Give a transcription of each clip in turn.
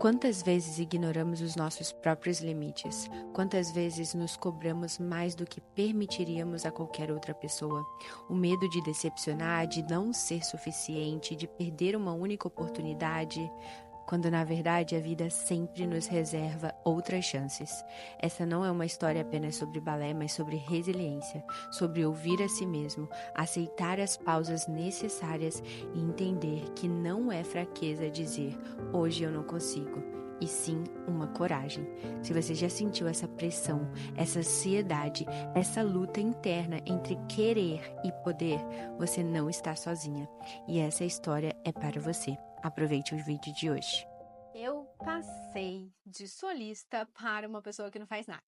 Quantas vezes ignoramos os nossos próprios limites? Quantas vezes nos cobramos mais do que permitiríamos a qualquer outra pessoa? O medo de decepcionar, de não ser suficiente, de perder uma única oportunidade, quando na verdade a vida sempre nos reserva outras chances. Essa não é uma história apenas sobre balé, mas sobre resiliência, sobre ouvir a si mesmo, aceitar as pausas necessárias e entender que não é fraqueza dizer hoje eu não consigo, e sim uma coragem. Se você já sentiu essa pressão, essa ansiedade, essa luta interna entre querer e poder, você não está sozinha. E essa história é para você. Aproveite o vídeo de hoje. Eu passei de solista para uma pessoa que não faz nada.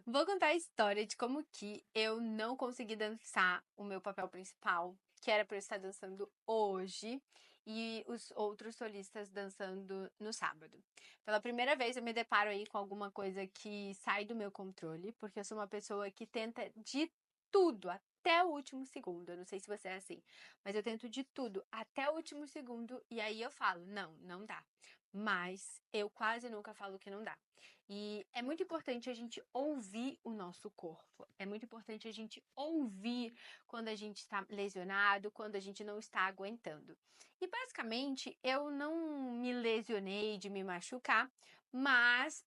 Vou contar a história de como que eu não consegui dançar o meu papel principal, que era para eu estar dançando hoje, e os outros solistas dançando no sábado. Pela primeira vez eu me deparo aí com alguma coisa que sai do meu controle, porque eu sou uma pessoa que tenta de tudo, até o último segundo. Eu não sei se você é assim, mas eu tento de tudo até o último segundo e aí eu falo, não dá. Mas eu quase nunca falo que não dá. E é muito importante a gente ouvir o nosso corpo. É muito importante a gente ouvir quando a gente está lesionado, quando a gente não está aguentando. E basicamente eu não me lesionei de me machucar, mas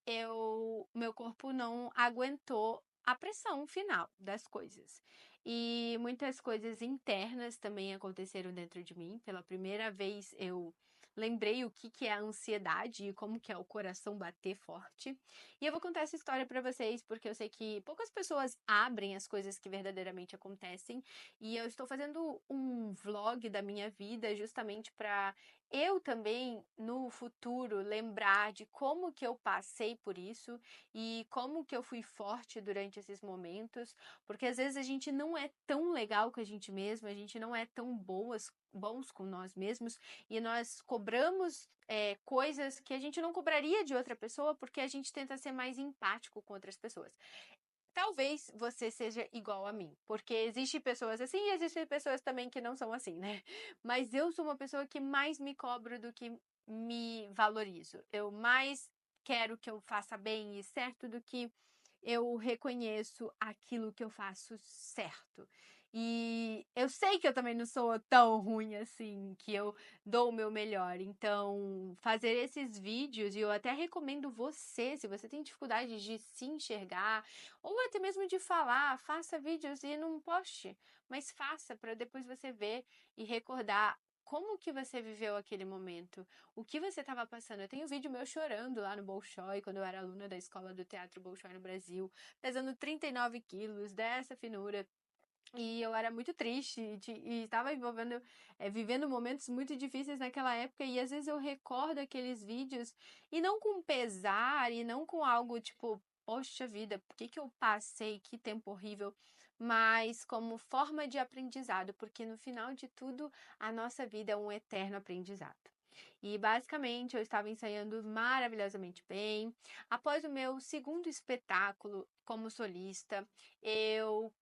meu corpo não aguentou a pressão final das coisas. E muitas coisas internas também aconteceram dentro de mim. Pela primeira vez eu lembrei o que é a ansiedade e como que é o coração bater forte. E eu vou contar essa história para vocês porque eu sei que poucas pessoas abrem as coisas que verdadeiramente acontecem. E eu estou fazendo um vlog da minha vida justamente para eu também no futuro lembrar de como que eu passei por isso e como que eu fui forte durante esses momentos, porque às vezes a gente não é tão legal com a gente mesma, a gente não é tão bons com nós mesmos e nós cobramos coisas que a gente não cobraria de outra pessoa porque a gente tenta ser mais empático com outras pessoas. Talvez você seja igual a mim, porque existem pessoas assim e existem pessoas também que não são assim, né? Mas eu sou uma pessoa que mais me cobro do que me valorizo. Eu mais quero que eu faça bem e certo do que eu reconheço aquilo que eu faço certo. E eu sei que eu também não sou tão ruim assim, que eu dou o meu melhor. Então, fazer esses vídeos, e eu até recomendo você, se você tem dificuldade de se enxergar, ou até mesmo de falar, faça vídeos e não poste, mas faça para depois você ver e recordar como que você viveu aquele momento, o que você estava passando. Eu tenho um vídeo meu chorando lá no Bolshoi, quando eu era aluna da escola do Teatro Bolshoi no Brasil, pesando 39 quilos, dessa finura. E eu era muito triste e estava vivendo momentos muito difíceis naquela época. E às vezes eu recordo aqueles vídeos e não com pesar e não com algo tipo, poxa vida, por que eu passei? Que tempo horrível. Mas como forma de aprendizado, porque no final de tudo a nossa vida é um eterno aprendizado. E basicamente eu estava ensaiando maravilhosamente bem. Após o meu segundo espetáculo como solista, eu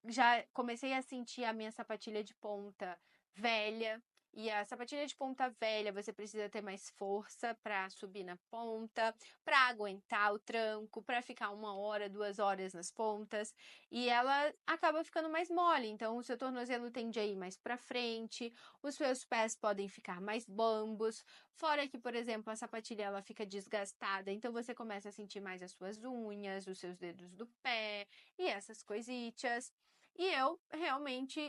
já comecei a sentir a minha sapatilha de ponta velha. E a sapatilha de ponta velha, você precisa ter mais força para subir na ponta, para aguentar o tranco, para ficar 1 hora, 2 horas nas pontas. E ela acaba ficando mais mole, então o seu tornozelo tende a ir mais para frente, os seus pés podem ficar mais bambos. Fora que, por exemplo, a sapatilha ela fica desgastada, então você começa a sentir mais as suas unhas, os seus dedos do pé e essas coisitas. E eu realmente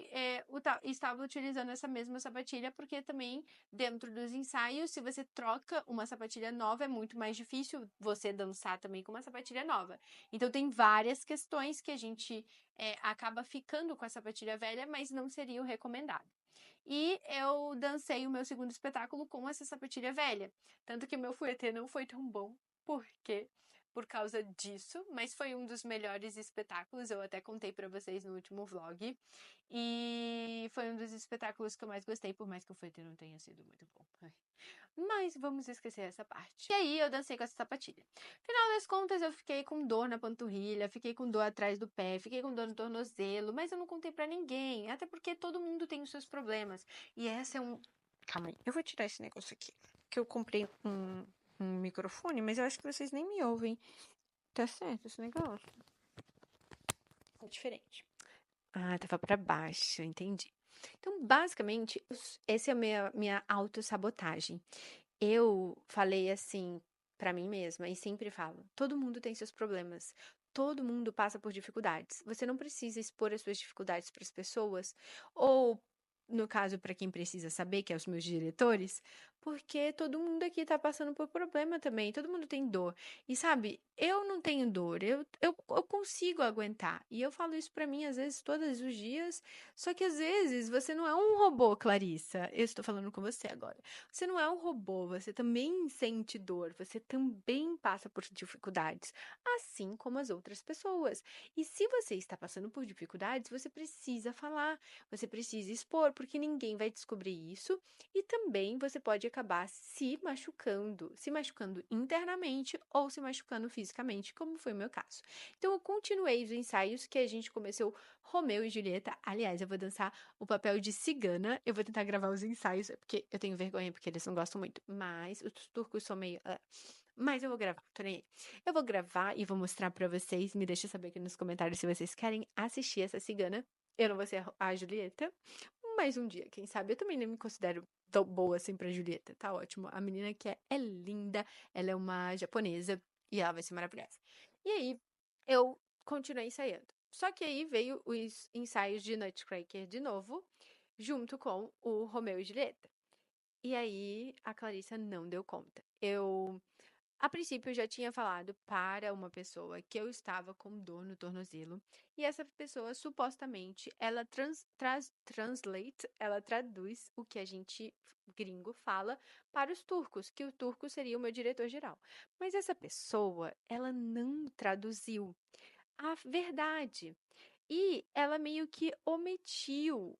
estava utilizando essa mesma sapatilha, porque também dentro dos ensaios, se você troca uma sapatilha nova, é muito mais difícil você dançar também com uma sapatilha nova. Então tem várias questões que a gente acaba ficando com a sapatilha velha, mas não seria o recomendado. E eu dancei o meu segundo espetáculo com essa sapatilha velha. Tanto que o meu fouetté não foi tão bom. Por quê? Por causa disso, mas foi um dos melhores espetáculos, eu até contei pra vocês no último vlog. E foi um dos espetáculos que eu mais gostei, por mais que o fouetté não tenha sido muito bom. Mas vamos esquecer essa parte. E aí eu dancei com essa sapatilha. Final das contas, eu fiquei com dor na panturrilha, fiquei com dor atrás do pé, fiquei com dor no tornozelo, mas eu não contei pra ninguém, até porque todo mundo tem os seus problemas. E essa é um... Calma aí, eu vou tirar esse negócio aqui, que eu comprei um microfone, mas eu acho que vocês nem me ouvem. Tá certo esse negócio? Tá diferente. Ah, tava pra baixo, entendi. Então, basicamente, essa é a minha autossabotagem. Eu falei assim pra mim mesma e sempre falo: todo mundo tem seus problemas. Todo mundo passa por dificuldades. Você não precisa expor as suas dificuldades para as pessoas, ou, no caso, para quem precisa saber, que é os meus diretores, porque todo mundo aqui tá passando por problema também. Todo mundo tem dor. E sabe, eu não tenho dor, eu consigo aguentar. E eu falo isso pra mim, às vezes, todos os dias. Só que às vezes você não é um robô, Clarissa. Eu estou falando com você agora. Você não é um robô, você também sente dor, você também passa por dificuldades, assim como as outras pessoas. E se você está passando por dificuldades, você precisa falar, você precisa expor, porque ninguém vai descobrir isso e também você pode acabar se machucando internamente ou se machucando fisicamente, como foi o meu caso. Então eu continuei os ensaios que a gente começou Romeu e Julieta. Aliás, eu vou dançar o papel de cigana. Eu vou tentar gravar os ensaios, porque eu tenho vergonha, porque eles não gostam muito. Mas os turcos são meio. Mas eu vou gravar, tô nem aí. Eu vou gravar e vou mostrar pra vocês. Me deixa saber aqui nos comentários se vocês querem assistir essa cigana. Eu não vou ser a Julieta, mas um dia, quem sabe? Eu também nem me considero tão boa assim pra Julieta. Tá ótimo. A menina que é linda, ela é uma japonesa e ela vai ser maravilhosa. E aí, eu continuei ensaiando. Só que aí veio os ensaios de Nutcracker de novo, junto com o Romeu e Julieta. E aí a Clarissa não deu conta. A princípio, já tinha falado para uma pessoa que eu estava com dor no tornozelo, e essa pessoa supostamente ela ela traduz o que a gente gringo fala para os turcos, que o turco seria o meu diretor geral. Mas essa pessoa, ela não traduziu a verdade. E ela meio que omitiu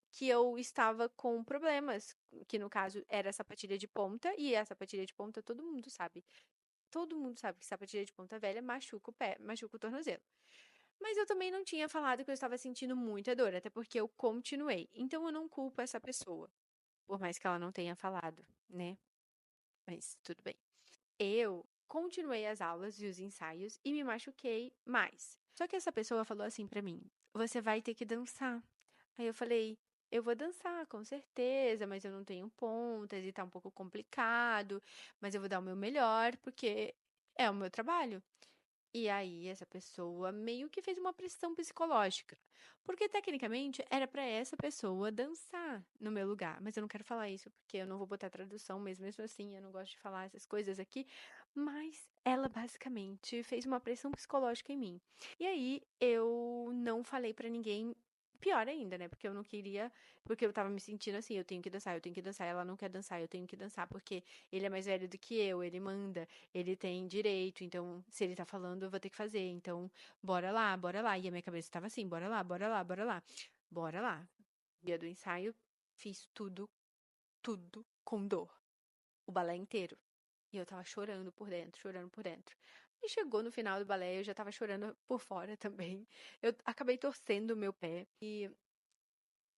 que eu estava com problemas, que no caso era sapatilha de ponta, e a sapatilha de ponta todo mundo sabe. Todo mundo sabe que sapatilha de ponta velha machuca o pé, machuca o tornozelo. Mas eu também não tinha falado que eu estava sentindo muita dor, até porque eu continuei. Então eu não culpo essa pessoa, por mais que ela não tenha falado, né? Mas tudo bem. Eu continuei as aulas e os ensaios e me machuquei mais. Só que essa pessoa falou assim pra mim: "Você vai ter que dançar". Aí eu falei: "Eu vou dançar, com certeza, mas eu não tenho pontas e tá um pouco complicado, mas eu vou dar o meu melhor porque é o meu trabalho". E aí essa pessoa meio que fez uma pressão psicológica, porque tecnicamente era pra essa pessoa dançar no meu lugar, mas eu não quero falar isso porque eu não vou botar tradução mesmo assim, eu não gosto de falar essas coisas aqui, mas ela basicamente fez uma pressão psicológica em mim. E aí eu não falei pra ninguém. Pior ainda, né? Porque eu não queria, porque eu tava me sentindo assim, eu tenho que dançar, eu tenho que dançar, ela não quer dançar, eu tenho que dançar porque ele é mais velho do que eu, ele manda, ele tem direito, então se ele tá falando, eu vou ter que fazer. Então, bora lá, bora lá. E a minha cabeça tava assim, bora lá, bora lá, bora lá. Bora lá. Dia do ensaio, fiz tudo com dor. O balé inteiro. E eu tava chorando por dentro, chorando por dentro. E chegou no final do balé, eu já tava chorando por fora também. Eu acabei torcendo o meu pé e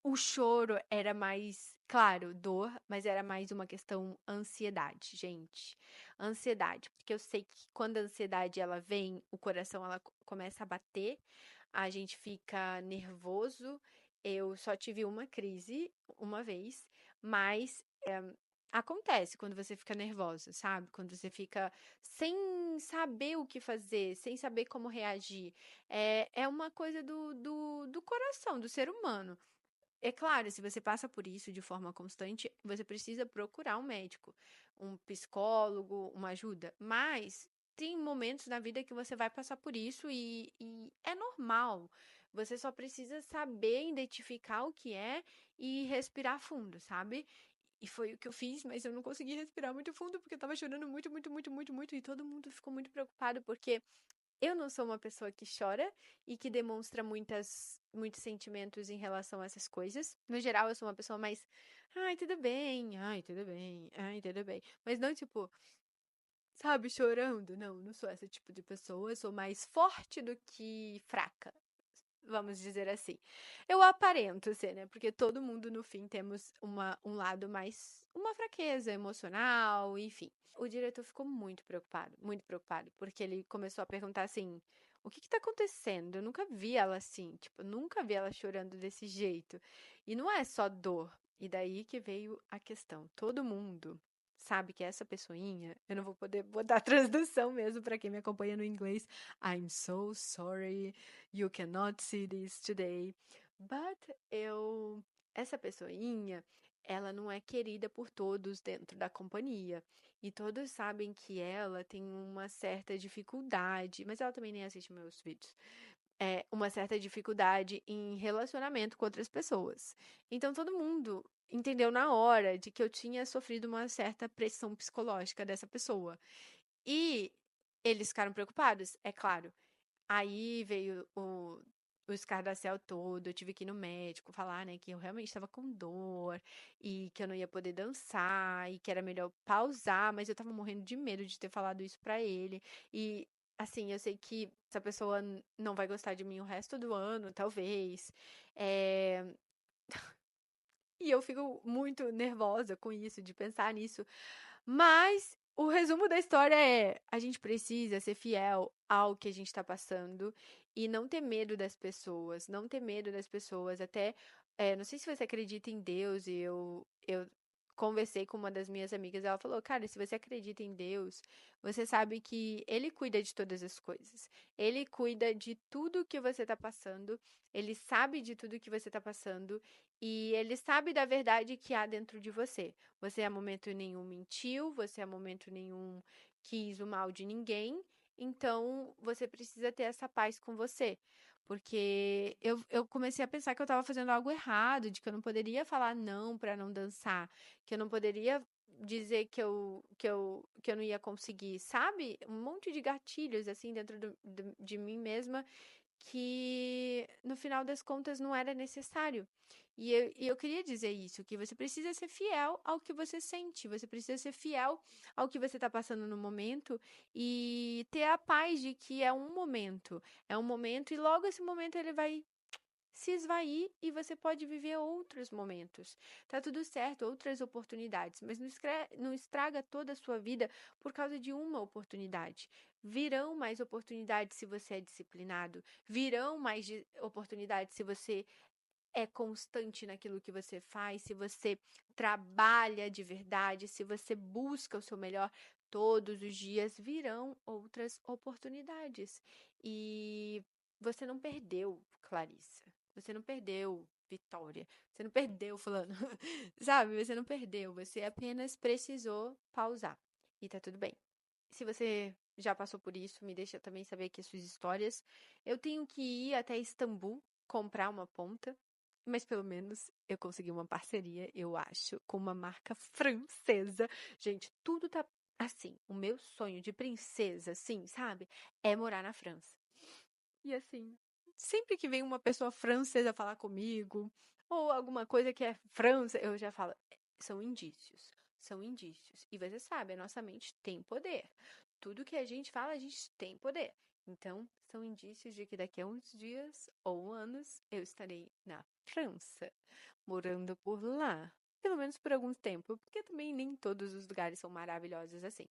o choro era mais, claro, dor, mas era mais uma questão ansiedade, gente. Ansiedade, porque eu sei que quando a ansiedade ela vem, o coração ela começa a bater, a gente fica nervoso. Eu só tive uma crise uma vez, mas acontece quando você fica nervosa, sabe? Quando você fica sem saber o que fazer, sem saber como reagir. É uma coisa do coração, do ser humano. É claro, se você passa por isso de forma constante, você precisa procurar um médico, um psicólogo, uma ajuda. Mas tem momentos na vida que você vai passar por isso e é normal. Você só precisa saber identificar o que é e respirar fundo, sabe? E foi o que eu fiz, mas eu não consegui respirar muito fundo porque eu tava chorando muito, muito, muito, muito, muito. E todo mundo ficou muito preocupado porque eu não sou uma pessoa que chora e que demonstra muitos sentimentos em relação a essas coisas. No geral, eu sou uma pessoa mais, ai, tudo bem, ai, tudo bem, ai, tudo bem. Mas não tipo, sabe, chorando. Não, não sou esse tipo de pessoa. Eu sou mais forte do que fraca. Vamos dizer assim. Eu aparento ser, né? Porque todo mundo, no fim, temos um lado mais uma fraqueza emocional, enfim. O diretor ficou muito preocupado, porque ele começou a perguntar assim: o que que tá acontecendo? Eu nunca vi ela assim, tipo, eu nunca vi ela chorando desse jeito. E não é só dor. E daí que veio a questão. Todo mundo sabe que essa pessoinha, eu não vou poder botar tradução mesmo para quem me acompanha no inglês. I'm so sorry you cannot see this today. But essa pessoinha, ela não é querida por todos dentro da companhia. E todos sabem que ela tem uma certa dificuldade, mas ela também nem assiste meus vídeos. Uma certa dificuldade em relacionamento com outras pessoas. Então todo mundo entendeu na hora de que eu tinha sofrido uma certa pressão psicológica dessa pessoa. E eles ficaram preocupados, é claro. Aí veio o escarcéu todo, eu tive que ir no médico falar, né, que eu realmente estava com dor e que eu não ia poder dançar e que era melhor pausar, mas eu estava morrendo de medo de ter falado isso pra ele. E assim, eu sei que essa pessoa não vai gostar de mim o resto do ano, talvez. É, E eu fico muito nervosa com isso, de pensar nisso. Mas o resumo da história é: a gente precisa ser fiel ao que a gente está passando e não ter medo das pessoas, não ter medo das pessoas. Até, não sei se você acredita em Deus, e eu conversei com uma das minhas amigas, ela falou: cara, se você acredita em Deus, você sabe que Ele cuida de todas as coisas. Ele cuida de tudo que você está passando, Ele sabe de tudo que você está passando. E ele sabe da verdade que há dentro de você. Você a momento nenhum mentiu, você a momento nenhum quis o mal de ninguém. Então, você precisa ter essa paz com você. Porque eu comecei a pensar que eu estava fazendo algo errado, de que eu não poderia falar não para não dançar, que eu não poderia dizer que eu não ia conseguir, sabe? Um monte de gatilhos assim dentro de mim mesma que no final das contas não era necessário. E eu queria dizer isso, que você precisa ser fiel ao que você sente, você precisa ser fiel ao que você está passando no momento e ter a paz de que é um momento e logo esse momento ele vai se esvair e você pode viver outros momentos. Tá tudo certo, outras oportunidades, mas não estraga toda a sua vida por causa de uma oportunidade. Virão mais oportunidades se você é disciplinado, virão mais oportunidades se você é constante naquilo que você faz, se você trabalha de verdade, se você busca o seu melhor todos os dias, virão outras oportunidades. E você não perdeu, Clarissa. Você não perdeu, Vitória. Você não perdeu, fulano. Sabe? Você não perdeu. Você apenas precisou pausar. E tá tudo bem. Se você já passou por isso, me deixa também saber aqui as suas histórias. Eu tenho que ir até Istambul comprar uma ponta, mas pelo menos eu consegui uma parceria, eu acho, com uma marca francesa. Gente, tudo tá assim. O meu sonho de princesa, assim, sabe? É morar na França. E assim, sempre que vem uma pessoa francesa falar comigo, ou alguma coisa que é França, eu já falo, são indícios. São indícios. E você sabe, a nossa mente tem poder. Tudo que a gente fala, a gente tem poder. Então, são indícios de que daqui a uns dias ou anos eu estarei na França, morando por lá. Pelo menos por algum tempo, porque também nem todos os lugares são maravilhosos assim.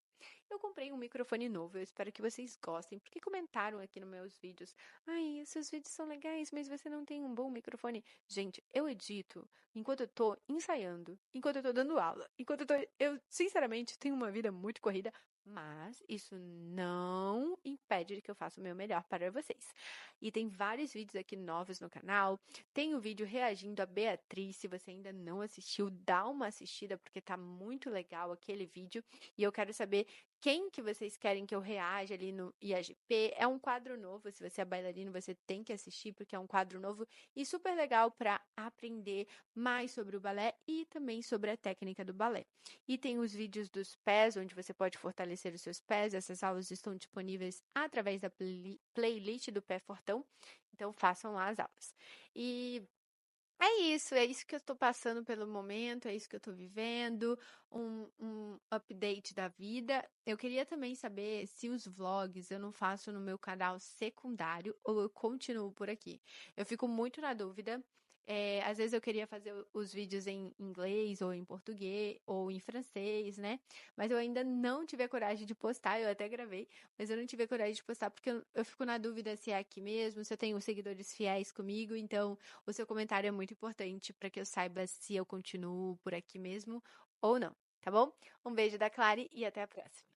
Eu comprei um microfone novo, eu espero que vocês gostem, porque comentaram aqui nos meus vídeos: ai, seus vídeos são legais, mas você não tem um bom microfone. Gente, eu edito enquanto eu tô ensaiando, enquanto eu tô dando aula, enquanto eu sinceramente tenho uma vida muito corrida, mas isso não impede que eu faça o meu melhor para vocês. E tem vários vídeos aqui novos no canal. Tem o vídeo reagindo a Beatriz. Se você ainda não assistiu, dá uma assistida porque tá muito legal aquele vídeo. E eu quero saber quem que vocês querem que eu reaja ali no IAGP. É um quadro novo. Se você é bailarino, você tem que assistir porque é um quadro novo e super legal para aprender mais sobre o balé e também sobre a técnica do balé. E tem os vídeos dos pés, onde você pode fortalecer os seus pés. Essas aulas estão disponíveis através da playlist do Pé Fortão. Então, façam lá as aulas. E é isso que eu estou passando pelo momento, é isso que eu estou vivendo, um update da vida. Eu queria também saber se os vlogs eu não faço no meu canal secundário ou eu continuo por aqui. Eu fico muito na dúvida. Às vezes eu queria fazer os vídeos em inglês ou em português ou em francês, né? Mas eu ainda não tive a coragem de postar, eu até gravei, mas eu não tive a coragem de postar porque eu fico na dúvida se é aqui mesmo, se eu tenho seguidores fiéis comigo, então o seu comentário é muito importante para que eu saiba se eu continuo por aqui mesmo ou não, tá bom? Um beijo da Clary e até a próxima.